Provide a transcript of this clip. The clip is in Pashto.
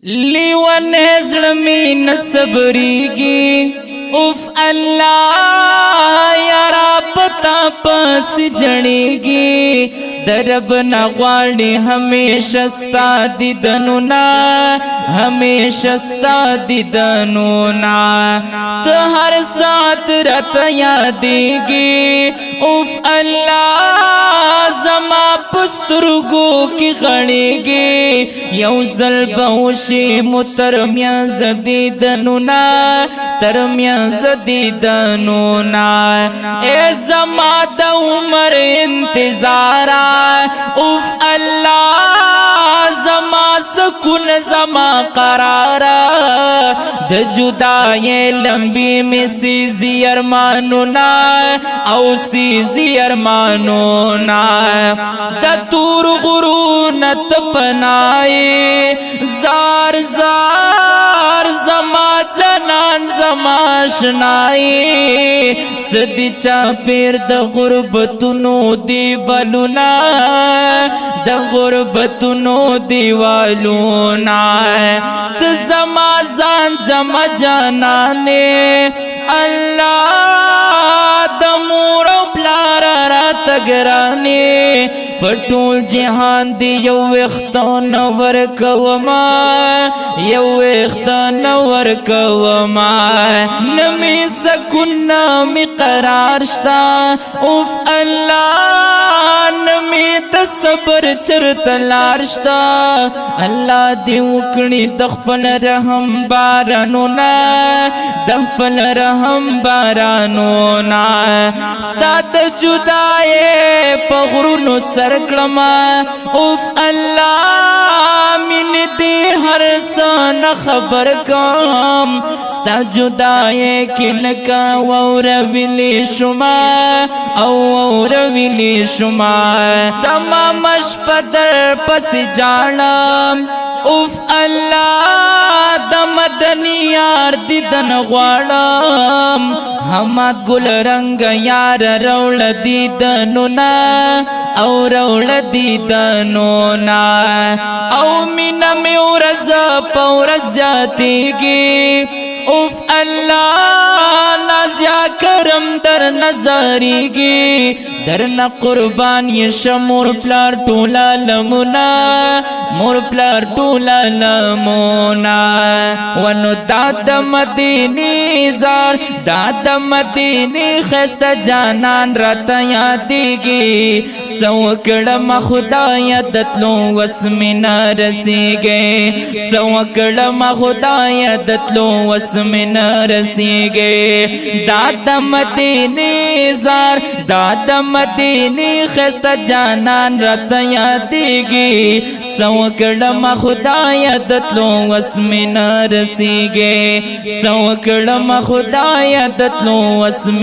لیوانه زړه می نه صبریږي اوف الله یارا پتا پس جړیږي درب نه غواړي همیشه ستا دیدنو نا همیشه ستا دیدنو نا ته هر ساعت راته یادېږي اوف الله زما پسترګو کې غړېږي یو ځل به وشي مو تر میانځ دیدنو نا تر میانځ دیدنو نا ای زما د عمر انتظارا اوف الله زما سکون زما قرارا د جدای لمبی می سیزی ارمانونا او سیزی ارمانونا د تور غرون تپنائی زار زار زما جنان زما شنائی سدی چا پیر د غربتونو دیوالونا د غربتونو دیوالونا ت زما ځان زما جانانه الله د مور او پلار را تګرانه پټول جهان دی یو وختون ور کوما یو وختون ور کوما نمی سکون نمی قرار شتا اوف الله نمی تصبر چرت لارشتا الله دی وکړي د خپل رحم بارانو نا د خپل رحم بارانو نا ستاد جدای په غرونو سرکړما اوف الله من دې هر سن خبر کوم ستا جدای کینکا اور ویلی شما او ویلی شما تمام شپدر پس جانم اوف الله د مدنی یار دیدن غواړم حماد ګل رنگ یار رول دیدنو نا او رول دیدنو نا او مینا می ورځ په ورځ زیاتېږي اوف الله نازیا کرم در نظریږي درنا قربان یې مور پلار ټولا لمنا مور پلار ټولا لمنا ونو داد مدینی زار داد مدینی خست جانان رتا یادېږي سو کړم خدای دتلو وسمنا رسیږي سو کړم خدای دتلو وسمنا رسیږي داد مدینی زار داد مدینی خست جانان رتا یادېږي سو کړم خدای دتلو وسمنا رسیږي سو کړم خدای دتلو وسمنا